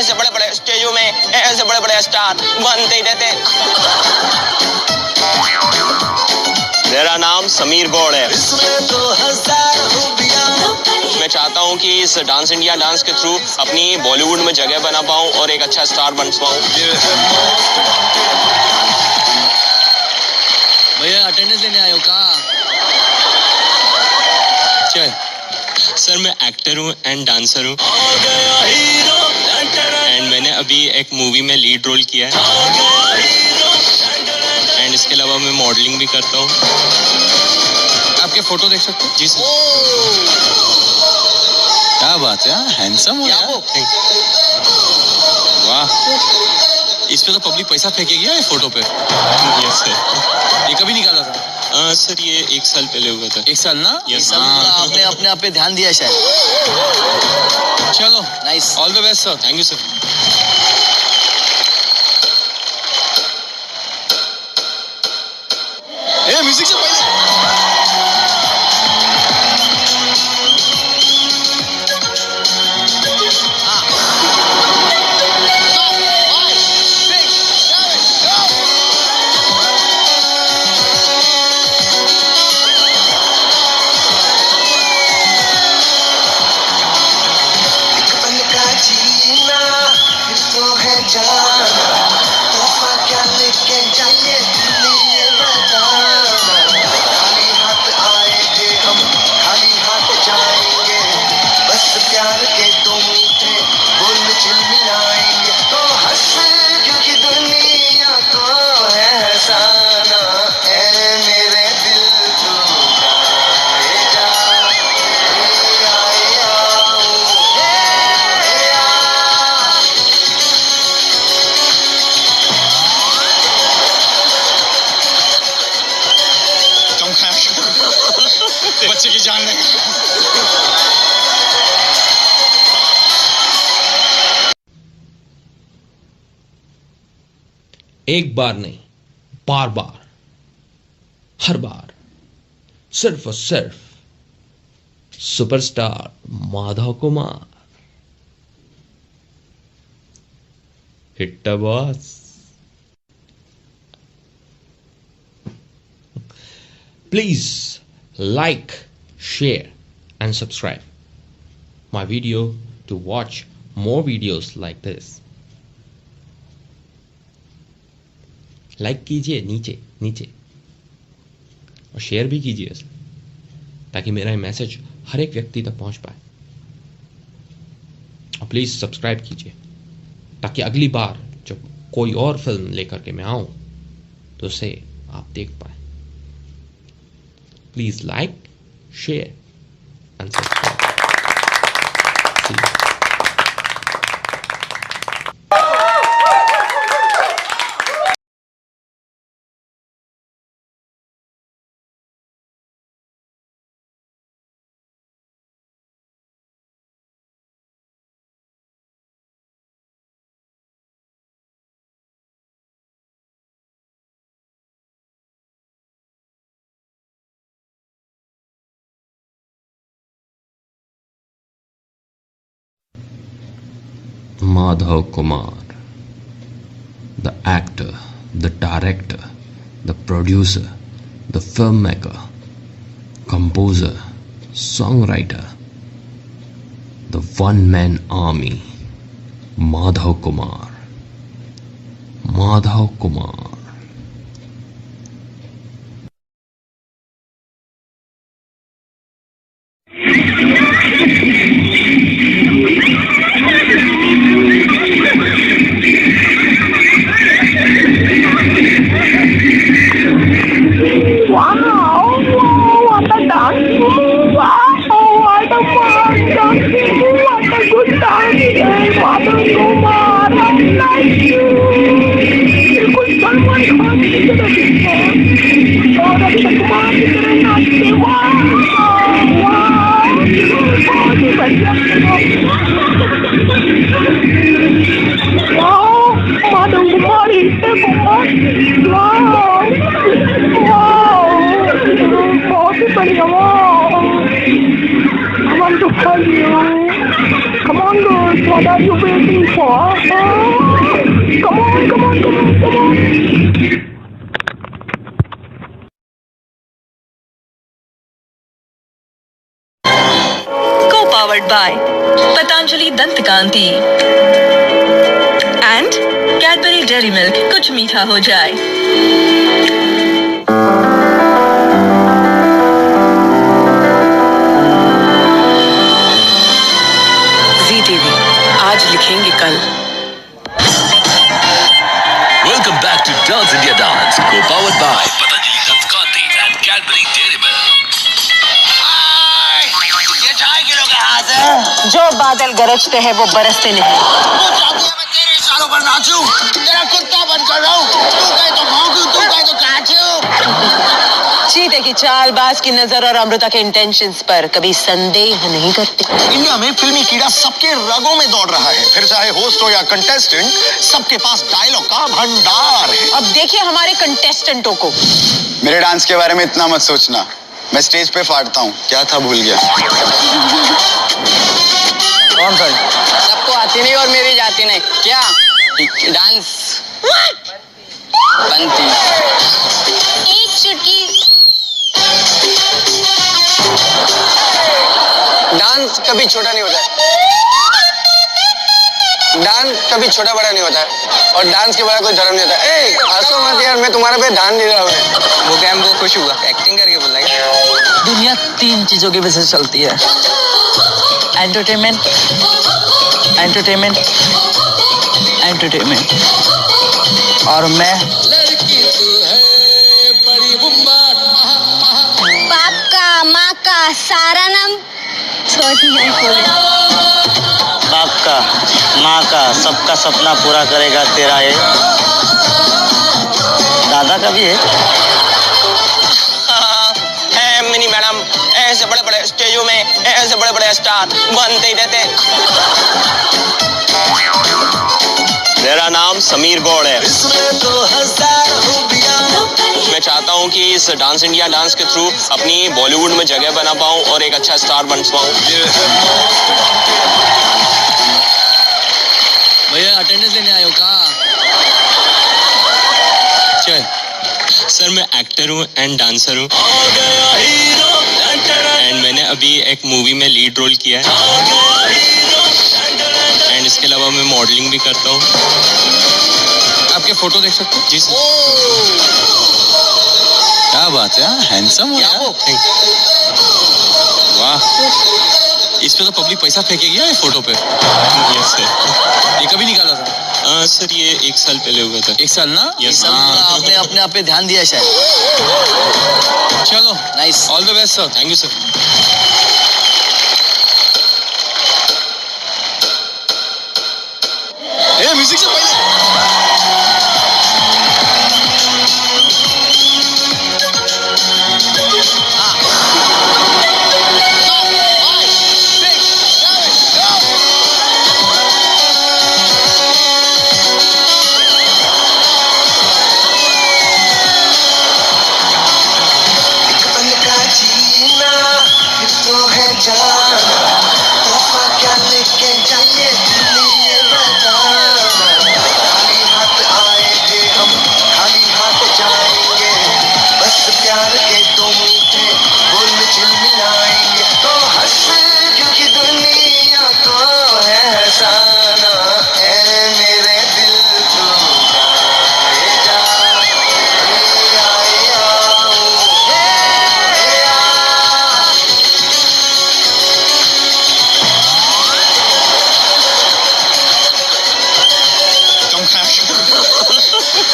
ऐसे बड़े बड़े स्टेजों में ऐसे बड़े बड़े स्टार बनते ही रहते। मेरा नाम समीर गौड़ है। मैं चाहता हूँ कि इस डांस इंडिया डांस के थ्रू अपनी बॉलीवुड में जगह बना पाऊँ और एक अच्छा स्टार बन पाऊँ। भैया अटेंडेंस लेने आए हो कहाँ? चल सर, मैं एक्टर हूँ एंड डांसर हूँ एंड मैंने अभी एक मूवी में लीड रोल किया है एंड इसके अलावा मैं मॉडलिंग भी करता हूँ। आपके फोटो देख सकते हो? जी सर। क्या बात है, हैंडसम हो यार। वाह, इस पे तो पब्लिक पैसा फेंकेगी ये फोटो पे। Yes sir. ये कभी निकाला था? सर ये 1 साल पहले हुआ था। 1 साल ना? यस। आपने अपने आप पे ध्यान दिया शायद। चलो nice, all the best sir. Thank you sir. A music से पहले बच्चे की जान ले। एक बार नहीं, बार बार, हर बार, सिर्फ और सिर्फ superstar Madhav Kumar. Hit boss. Please like, share and subscribe my video to watch more videos like this. Like कीजिए नीचे नीचे और शेयर भी कीजिए इसे, ताकि मेरा मैसेज हर एक व्यक्ति तक पहुंच पाए। और प्लीज़ सब्सक्राइब कीजिए, ताकि अगली बार जब कोई और फिल्म लेकर के मैं आऊं तो उसे आप देख पाए। Please like, share and subscribe. See you. Madhav Kumar, the actor, the director, the producer, the filmmaker, composer, songwriter, the one-man army, Madhav Kumar. Madhav Kumar. I want to hug you. Come on. on, girls. What are you waiting for? Come on, come on, come on, come on. Co-powered by Patanjali Dant Kanti and Cadbury Dairy Milk. कुछ मीठा हो जाए. ZTV, आज लिखेंगे कल. Welcome back to Dance India Dance, co-powered by Patanjali Dant Kanti and Cadbury Dairy Milk. ये चाय kilo के हाथ है। जो बादल गरजते हैं वो बरसते नहीं. वो चाहती है मैं तेरे इशारों पर नाचूं, तेरा कुत्ता बनकर रहूं, तू कहे तो भौंकूं, तू कहे तो काचूं। चीते की चालबाज की नजर और अमृता के इंटेंशंस पर कभी संदेह नहीं करते. इंडिया में फिल्मी कीड़ा सबके रगों में दौड़ रहा है, फिर चाहे होस्ट हो या कंटेस्टेंट, सबके पास डायलॉग का भंडार है। अब देखिए हमारे कंटेस्टेंटों को. मेरे डांस के बारे में इतना मत सोचना, मैं स्टेज पे फाड़ता हूँ. क्या था भूल गया. कौन सा? सबको आती नहीं और मेरी जाती नहीं. क्या डांस बनती. एक चुटकी. डांस कभी छोटा नहीं होता है. डांस कभी छोटा बड़ा नहीं होता है और डांस के बड़ा कोई धर्म नहीं होता है. ए हंसो मत यार, मैं तुम्हारे पे ध्यान नहीं रहा हूँ. वो क्या हमको खुश हुआ एक्टिंग करके बोला है. दुनिया 3 चीजों की वजह से चलती है. Entertainment, entertainment, entertainment. और मैं बाप का, माँ का, सारा नाम सॉरी नहीं बोले. बाप का, माँ का, सबका सपना पूरा करेगा तेरा ये. दादा का भी है. मिनी मैडम, ऐसे बड़े बड़े स्टेजों में ऐसे बड़े बड़े स्टार बनते ही रहते. मेरा नाम समीर गौड़ है. मैं चाहता हूँ कि इस डांस इंडिया डांस के थ्रू अपनी बॉलीवुड में जगह बना पाऊँ और एक अच्छा स्टार बन पाऊँ. भैया अटेंडेंस लेने आए हो कहाँ? चल सर, मैं एक्टर हूँ एंड डांसर हूँ एंड मैंने अभी एक मूवी में लीड रोल किया है एंड इसके अलावा मैं मॉडलिंग भी करता हूँ. आपके फोटो देख सकते हो? जी सर. क्या बात है, हैंडसम हो यार. वाह, इस पे तो पब्लिक पैसा फेंकेगी ये फोटो पे. Yes sir. ये कभी निकाला था? सर ये 1 साल पहले हुआ था. 1 साल ना? Yes, आपने अपने आप पे ध्यान दिया शायद. चलो nice. All the best sir. Thank you sir. A music से पहले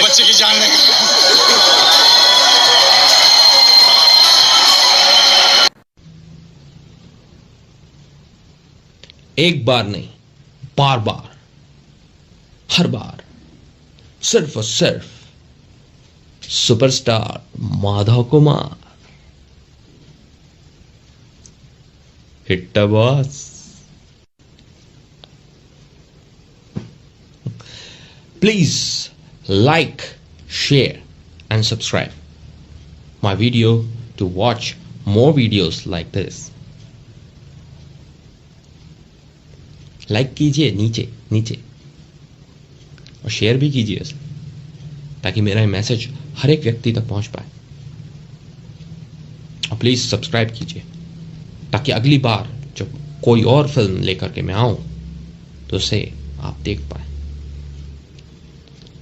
बच्चे की जान लेगा. एक बार नहीं, बार बार, हर बार, सिर्फ और सिर्फ superstar Madhav Kumar. Hit boss. Please like, share and subscribe my video to watch more videos like this. Like कीजिए नीचे नीचे और शेयर भी कीजिए उसे, ताकि मेरा ये मैसेज हर एक व्यक्ति तक पहुंच पाए। और प्लीज़ सब्सक्राइब कीजिए, ताकि अगली बार जब कोई और फिल्म लेकर के मैं आऊं तो उसे आप देख पाए।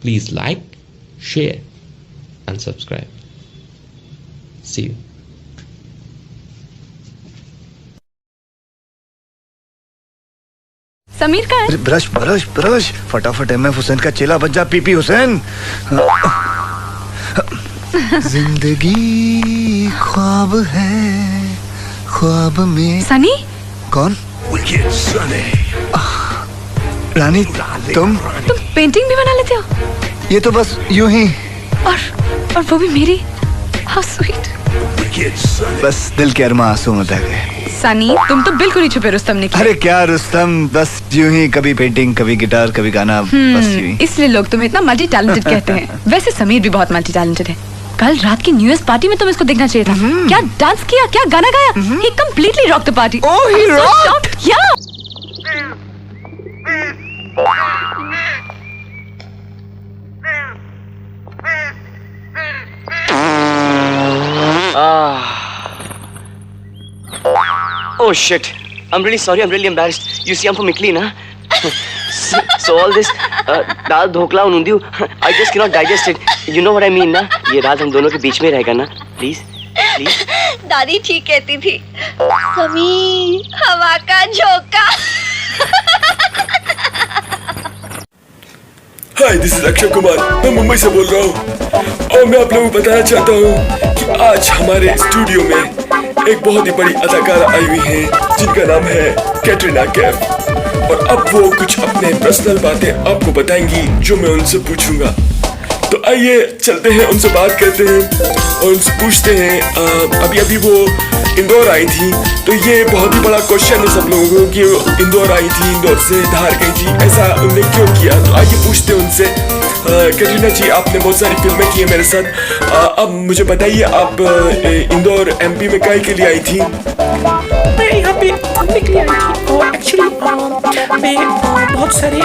Please like, share and subscribe. See you. Sameer का है? ब्रश ब्रश ब्रश, फटाफट MF हुसैन का चेला बन जा, पीपी हुसैन। जिंदगी ख्वाब है, ख्वाब में। सनी? कौन? रानी, तुम पेंटिंग भी बना लेते हो? ये तो बस यूं ही। और वो भी मेरी? How sweet. बस दिल के अरमा आंसू में बह गए। सनी, तुम तो बिल्कुल ही छुपे रुस्तम निकले। अरे क्या रुस्तम, बस यूं ही, कभी पेंटिंग, कभी गिटार, कभी गाना, बस यूं ही। इसलिए लोग तुम्हें इतना मल्टी टैलेंटेड कहते हैं। वैसे समीर भी बहुत मल्टी टैलेंटेड है। कल रात की न्यू ईयर पार्टी में तुम इसको देखना चाहिए था। क्या डांस किया, क्या गाना गाया। He completely rocked the party. Oh, he rocked? Yeah. Oh shit. I'm really sorry. I'm really embarrassed. You see, I'm from Italy, na? So all this दाल ढोकला और ऊंधियो, I just cannot digest it. You know what I mean, ना? ये रात हम दोनों के बीच में रहेगा ना? Please, please. दादी ठीक कहती थी। समीर, हवा का झोंका। हाय, दिस इज अक्षय कुमार। मैं मुंबई से बोल रहा हूँ और मैं आप लोगों को बताना चाहता हूँ कि आज हमारे स्टूडियो में एक बहुत ही बड़ी अदाकारा आई हुई है जिनका नाम है कैटरीना कैफ। और अब वो कुछ अपने पर्सनल बातें आपको बताएंगी जो मैं उनसे पूछूंगा। तो आइए चलते हैं, उनसे बात करते हैं और उनसे पूछते हैं। अभी अभी वो इंदौर आई थी, तो ये बहुत ही बड़ा क्वेश्चन है सब लोगों को कि वो इंदौर आई थी, इंदौर से धार गई थी, ऐसा उन्होंने क्यों किया। तो आइए पूछते हैं उनसे। कैटरीना जी, आपने बहुत सारी फिल्में की है मेरे साथ। अब मुझे बताइए, आप इंदौर MP में काहे के लिए आई थी? मैं यहाँ पे घूमने के लिए आई थी और एक्चुअली मैं बहुत सारे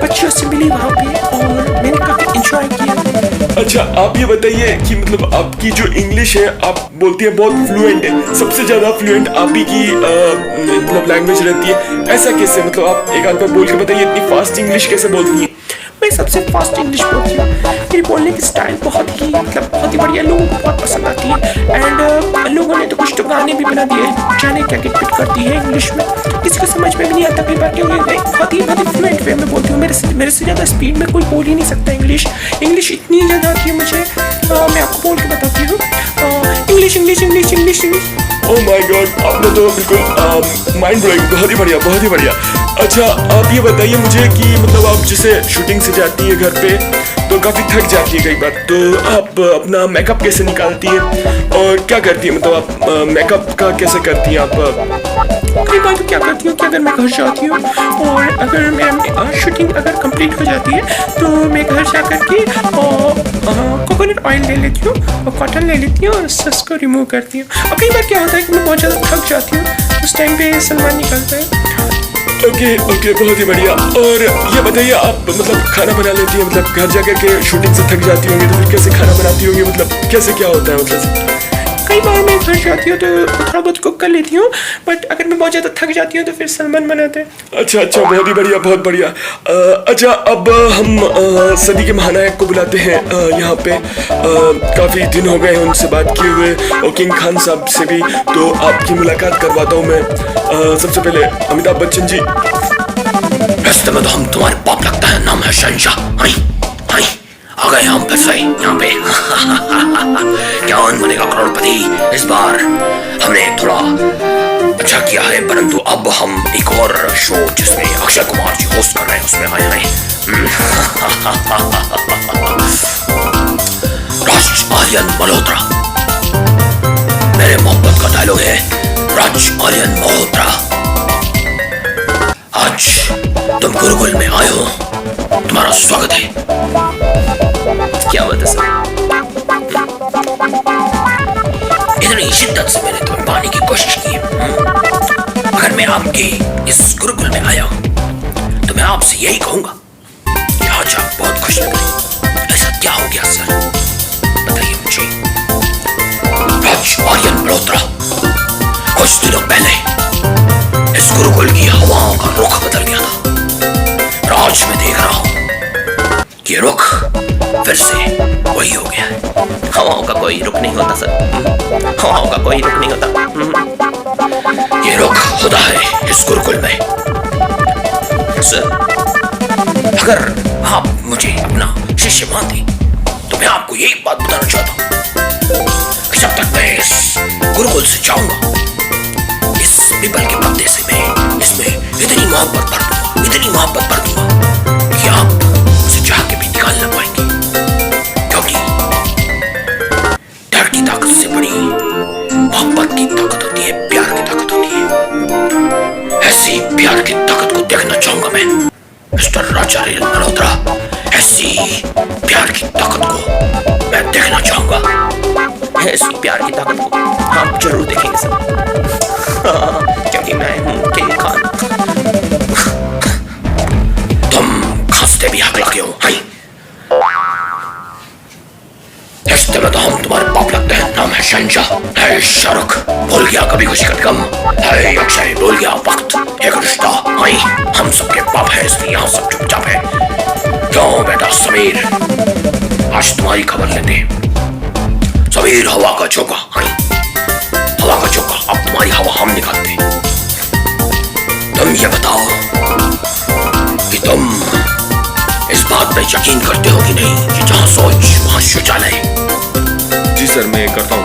बच्चों से मिली वहाँ पे और मैंने काफी एंजॉय किया। अच्छा, आप ये बताइए कि मतलब आपकी जो इंग्लिश है आप बोलती हैं बहुत फ्लुएंट है, सबसे ज्यादा फ्लुएंट आप ही की मतलब लैंग्वेज रहती है, ऐसा कैसे? मतलब आप एक आध बार बोल के बताइए, इतनी फास्ट इंग्लिश कैसे बोलती हैं? मैं सबसे फास्ट इंग्लिश बोलती हूँ। मेरी बोलने की स्टाइल बहुत ही बढ़िया, लोगों को बहुत पसंद आती है। एंड लोगों ने तो कुछ तो गाने भी बना दिए, जाने क्या किट करती है इंग्लिश में, किसी को समझ में भी नहीं आता कई बार। बहुत ही फ्लुएंट वे में बोलती हूँ। मेरे से ज़्यादा स्पीड में कोई बोल ही नहीं सकता इंग्लिश। इंग्लिश इतनी ज़्यादा आती है मुझे, मैं आपको बोल के बताती हूँ। English English English English English. Oh my God, आपने तो बिल्कुल माइंड ब्लोइंग, बहुत ही बढ़िया, बहुत ही बढ़िया। अच्छा, आप ये बताइए मुझे कि मतलब आप जैसे शूटिंग से जाती है घर पे तो काफ़ी थक जाती है कई बार, तो आप अपना मेकअप कैसे निकालती है और क्या करती है? मतलब आप मेकअप का कैसे करती हैं आप? कई बार तो क्या करती हूँ कि अगर मैं घर जाती हूँ और अगर मेरा शूटिंग अगर कंप्लीट हो जाती है तो मैं घर जा करके कोकोनट ऑयल ले लेती हूँ और कॉटन ले लेती हूँ और उसको रिमूव करती हूँ। और कई बार क्या होता है कि मैं बहुत ज़्यादा थक जाती हूँ, उस टाइम पे सलमान निकलता है। ओके, बहुत ही बढ़िया। और ये बताइए, आप मतलब खाना बना लेती हैं? मतलब घर जाकर के शूटिंग से थक जाती होंगी तो फिर कैसे खाना बनाती होंगी? मतलब कैसे क्या होता है? मतलब कई बार मैं घर जाती हूँ तो थोड़ा बहुत कुक कर लेती हूँ, बट अगर मैं बहुत ज़्यादा थक जाती हूँ तो फिर सलमान बनाते हैं। अच्छा, बहुत ही बढ़िया, बहुत बढ़िया। अच्छा, अब हम सदी के महानायक को बुलाते हैं यहाँ पे। काफ़ी दिन हो गए हैं उनसे बात किए हुए और किंग खान साहब से भी, तो आपकी मुलाकात करवाता हूँ मैं। सबसे पहले अमिताभ बच्चन जी। रास्ते में तो हम तुम्हारे बाप लगता है, नाम है शहंशाह। आ गए हम फिर से यहाँ पे। क्या बनेगा करोड़पति? इस बार हमने थोड़ा अच्छा किया है, परंतु अब हम एक और शो जिसमें अक्षय कुमार जी होस्ट कर रहे हैं उसमें आए हैं। राज आर्यन मल्होत्रा। मेरे मोहब्बत का डायलॉग है, राज आर्यन मल्होत्रा, आज तुम गुरुकुल में आए हो, तुम्हारा स्वागत है। क्या बात है सर? इतनी शिद्दत से मैंने तुम्हें पाने की कोशिश की, अगर मैं आपके इस गुरुकुल में आया हूँ तो मैं आपसे यही कहूंगा कि आज आप बहुत खुश लग रहे। ऐसा क्या हो गया सर, बताइए मुझे। राज आर्यन मल्होत्रा कुछ दिनों पहले इस गुरुकुल की हवाओं का रुख बदल गया था। राज में देख रहा हूं कि रुख फिर से वही हो गया है। हवाओं का कोई रुख नहीं होता सर, हवाओं का कोई रुख नहीं होता। ये रुख खुदा है इस गुरुकुल में। सर अगर आप मुझे अपना शिष्य मानते तो मैं आपको यही बात बताना चाहता हूं कि जब तक मैं इस गुरुकुल से जाऊंगा, इस पीपल के पत्ते से मैं इसमें इतनी मोहब्बत भर दूंगा कि आप उसे चाह के भी निकाल ना पाएंगे। क्योंकि डर की ताकत से बड़ी मोहब्बत की ताकत होती है, प्यार की ताकत होती है। ऐसी प्यार की ताकत को देखना चाहूंगा मैं मिस्टर राज आर्यन मल्होत्रा। ऐसी प्यार की ताकत को मैं देखना चाहूंगा। ऐसी प्यार की ताकत को आप जरूर देखेंगे सर, क्योंकि मैं हूं किंग खान। तुम खांसते भी हक लगे हो। रिश्ते में तो हम तुम्हारे बाप लगते हैं। नाम है शहंशाह, है शाहरुख, भूल गया कभी खुशी का गम, है अक्षय, भूल गया वक्त एक रिश्ता। हम सबके बाप है, इसलिए यहाँ सब चुपचाप है। क्यों बेटा समीर, आज तुम्हारी खबर लेते हैं। समीर हवा का झोंका, हवा का झोंका, अब तुम्हारी हवा हम निकालते हैं। तुम ये बताओ कि तुम इस बात पे यकीन करते हो कि नहीं कि जहां सोच वहां शौचालय। जी सर मैं करता हूँ।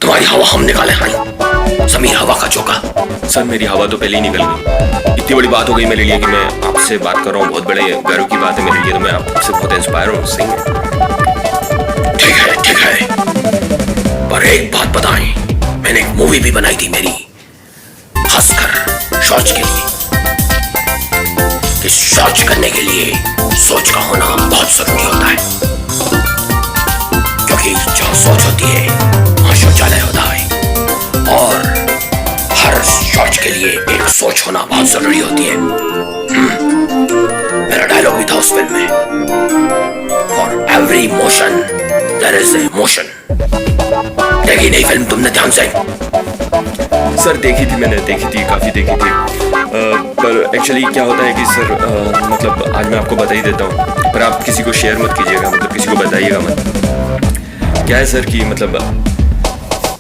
तुम्हारी हवा हम निकाले हैं। समीर हवा का झोंका। सर मेरी हवा तो पहले ही निकल गई। इतनी बड़ी बात हो गई मेरे लिए कि मैं आपसे बात कर रहा हूँ। बहुत बड़े गर्व की बात है मेरे लिए, तो मैं आपसे बहुत इंस्पायर हूँ। सही है। ठीक है, पर एक बात बताएं, मैंने एक मूवी भी बनाई थी मेरी, खासकर शौच के लिए। कि शौच करने के लिए सोच का होना बहुत जरूरी होता है, क्योंकि जहां सोच होती है वहां शौचालय होता है, और हर शौच के लिए एक सोच होना बहुत जरूरी होती है। मेरा डायलॉग भी था उस फिल्म में, for every motion there is a motion. देखी नहीं फिल्म तुमने ध्यान से? सर देखी थी मैंने, देखी थी, काफ़ी देखी थी। पर एक्चुअली क्या होता है कि सर मतलब आज मैं आपको बता ही देता हूँ, पर आप किसी को शेयर मत कीजिएगा, मतलब किसी को बताइएगा मत। क्या है सर कि मतलब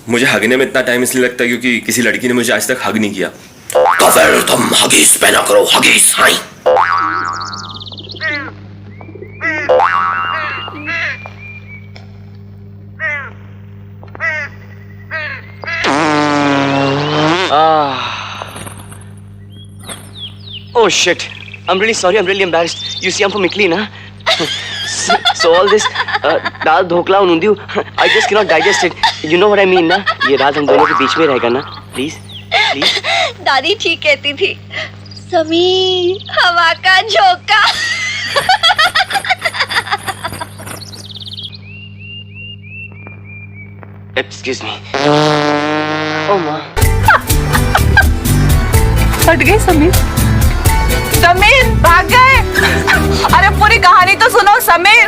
मुझे हगने में इतना टाइम इसलिए लगता है क्योंकि किसी लड़की ने मुझे आज तक हग नहीं किया। तो फिर तुम हगीज पहना करो, Huggies. Oh shit! I'm really sorry. I'm really embarrassed. You see, I'm from Italy, na? So all this dal dhokla and undiyu, I just cannot digest it. You know what I mean, na? ये रात हम दोनों के बीच में रहेगा ना? Please, please. दादी ठीक कहती थी। समीर हवा का झोंका। Excuse me. Oh माँ। हट गए समीर। समीर भाग गए। अरे पूरी कहानी तो सुनो समीर।